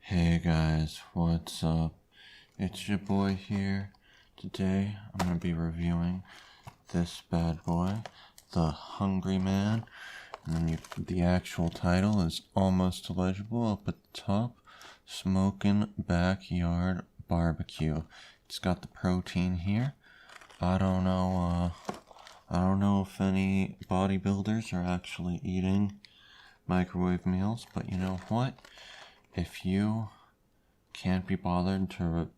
Hey guys, what's up? It's your boy here. Today I'm going to be reviewing this bad boy, The Hungry Man. And then the actual title is almost illegible up at the top. Smokin' Backyard Barbecue. It's got the protein here. I don't know if any bodybuilders are actually eating microwave meals, but you know what? If you can't be bothered to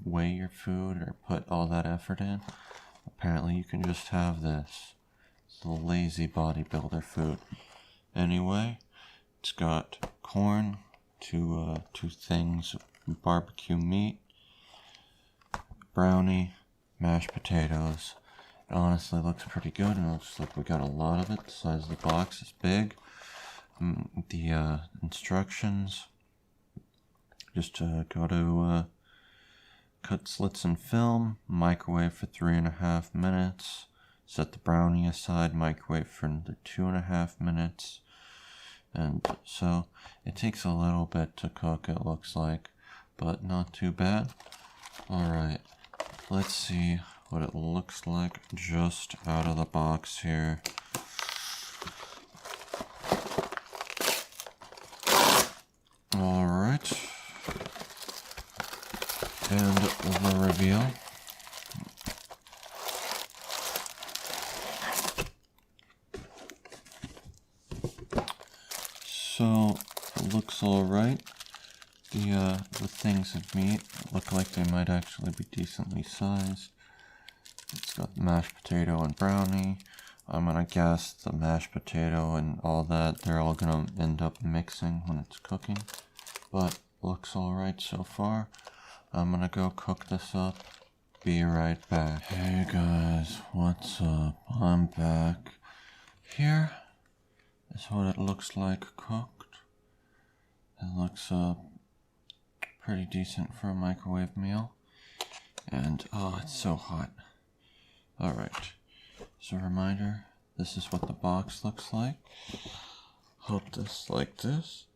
weigh your food or put all that effort in, apparently you can just have this. It's the lazy bodybuilder food. Anyway, it's got corn, two things of barbecue meat, brownie, mashed potatoes. It honestly looks pretty good, and it looks like we got a lot of it. The size of the box is big. The instructions: just go to cut slits in film, microwave for 3.5 minutes, set the brownie aside, microwave for another 2.5 minutes. And so it takes a little bit to cook, it looks like, but not too bad. Alright, let's see what it looks like just out of the box here. Alright, and the reveal. So it looks alright. The things of meat look like they might actually be decently sized. It's got mashed potato and brownie. I'm gonna guess the mashed potato and all that, they're all gonna end up mixing when it's cooking. But looks alright so far. I'm gonna go cook this up. Be right back. Hey guys, what's up? I'm back. Here is what it looks like cooked. It looks pretty decent for a microwave meal. And oh, it's so hot. Alright, so a reminder, this is what the box looks like. Hold this like this.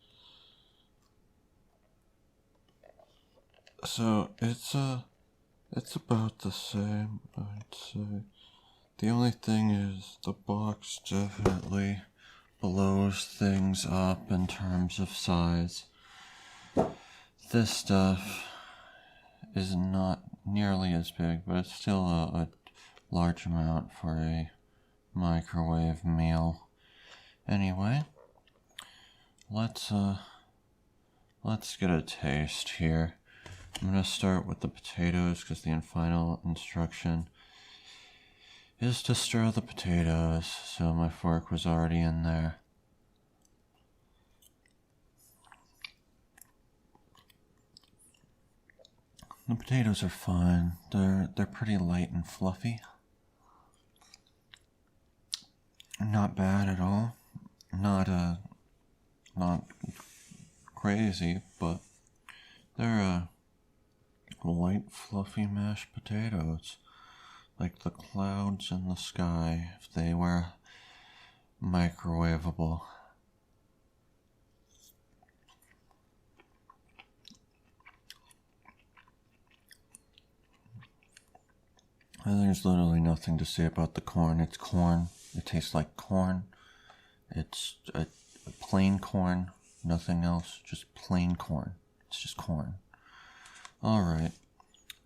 So it's about the same, I'd say. The only thing is the box definitely blows things up in terms of size. This stuff is not nearly as big, but it's still a large amount for a microwave meal. Anyway, let's get a taste here. I'm gonna start with the potatoes because the final instruction is to stir the potatoes, so my fork was already in there. The potatoes are fine. They're pretty light and fluffy. Not bad at all. Not crazy, but they're light, fluffy mashed potatoes, like the clouds in the sky if they were microwavable. And there's literally nothing to say about the corn. It's corn. It tastes like corn. It's a plain corn, nothing else, just plain corn. It's just corn. Alright,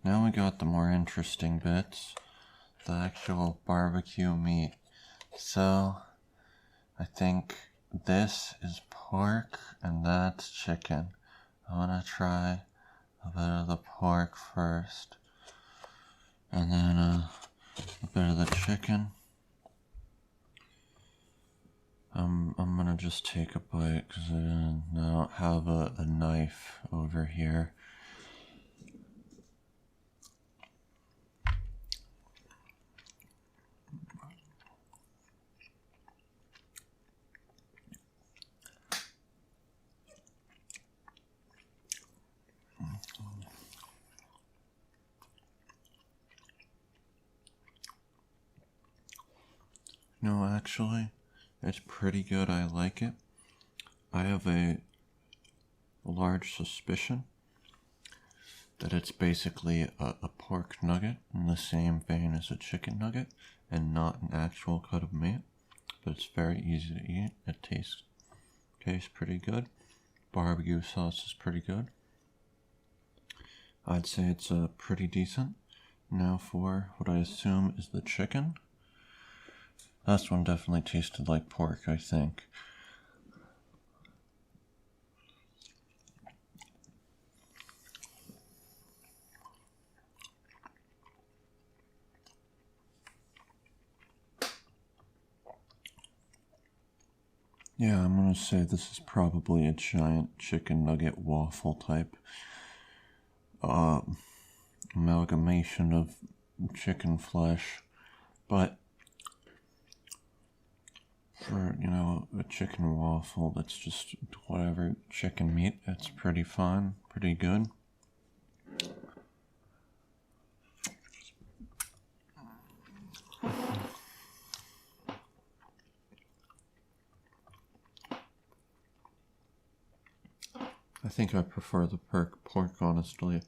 now we got the more interesting bits, the actual barbecue meat. So, I think this is pork and that's chicken. I want to try a bit of the pork first, and then a bit of the chicken. I'm gonna just take a bite because I don't have a knife over here. No, actually, it's pretty good. I like it. I have a large suspicion that it's basically a pork nugget in the same vein as a chicken nugget and not an actual cut of meat. But it's very easy to eat. It tastes pretty good. Barbecue sauce is pretty good. I'd say it's pretty decent. Now for what I assume is the chicken. Last one definitely tasted like pork, I think. Yeah, I'm gonna say this is probably a giant chicken nugget waffle type amalgamation of chicken flesh, but for, you know, a chicken waffle that's just whatever chicken meat, it's pretty fun, pretty good. I think I prefer the pork, honestly.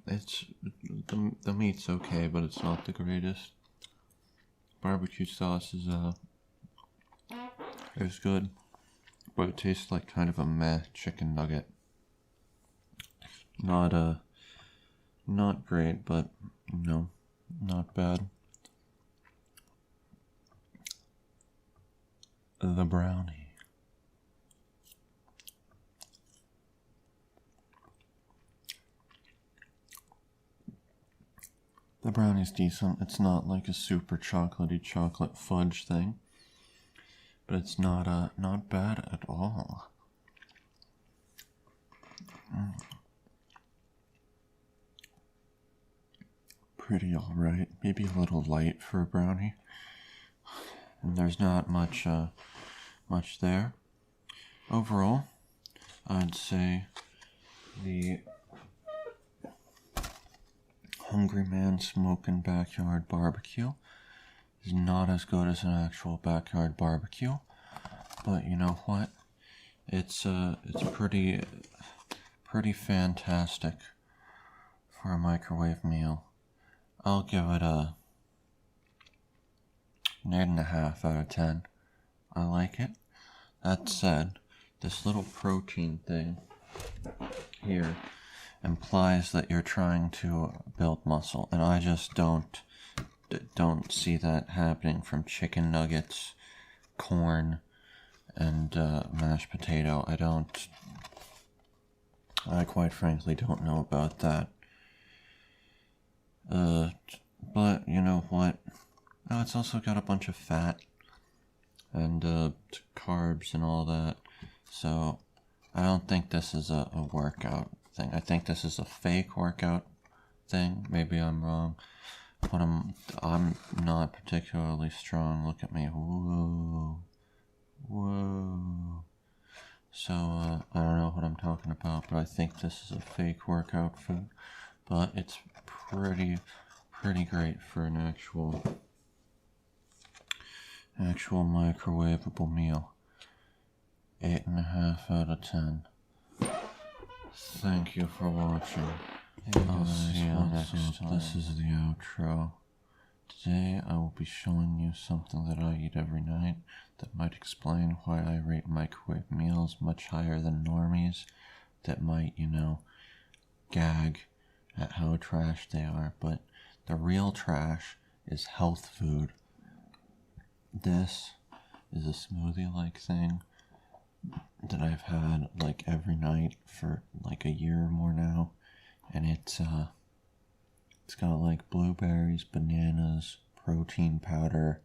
It's the meat's okay, but it's not the greatest. Barbecue sauce is good, but it tastes like kind of a meh chicken nugget. Not great, but no, not bad. The brownie. The brownie's decent. It's not like a super chocolatey chocolate fudge thing, but it's not bad at all. Pretty alright. Maybe a little light for a brownie. And there's not much there. Overall, I'd say the Hungry Man Smokin' Backyard Barbecue is not as good as an actual backyard barbecue, but you know what? It's pretty fantastic for a microwave meal. I'll give it an 8.5 out of 10. I like it. That said, this little protein thing here implies that you're trying to build muscle, and I just don't see that happening from chicken nuggets, corn, and mashed potato. I quite frankly don't know about that. But you know what? Oh, it's also got a bunch of fat and carbs and all that, so I don't think this is a workout thing. I think this is a fake workout thing. Maybe I'm wrong, but I'm not particularly strong. Look at me. Whoa. So I don't know what I'm talking about, but I think this is a fake workout food. But it's pretty great for an actual microwavable meal. 8.5 out of 10. Thank you for watching. I'll see you next time. This is the outro. Today I will be showing you something that I eat every night that might explain why I rate microwave meals much higher than normies that might, you know, gag at how trash they are. But the real trash is health food. This is a smoothie-like thing that I've had like every night for like a year or more now, and it's got like blueberries, bananas, protein powder,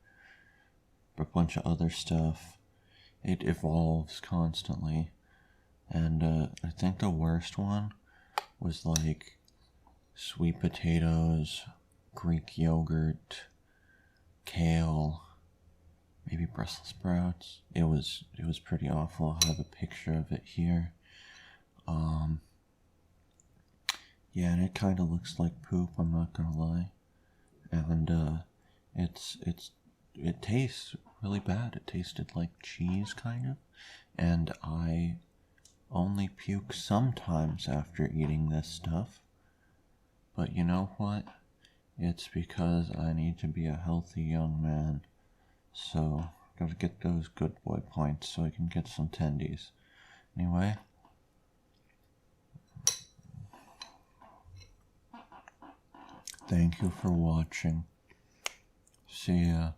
a bunch of other stuff. It evolves constantly, and I think the worst one was like sweet potatoes, Greek yogurt, kale, maybe Brussels sprouts. It was pretty awful. I have a picture of it here. Yeah, and it kind of looks like poop, I'm not gonna lie. And it tastes really bad. It tasted like cheese, kind of. And I only puke sometimes after eating this stuff. But you know what? It's because I need to be a healthy young man. So, gotta get those good boy points so I can get some tendies. Anyway. Thank you for watching. See ya.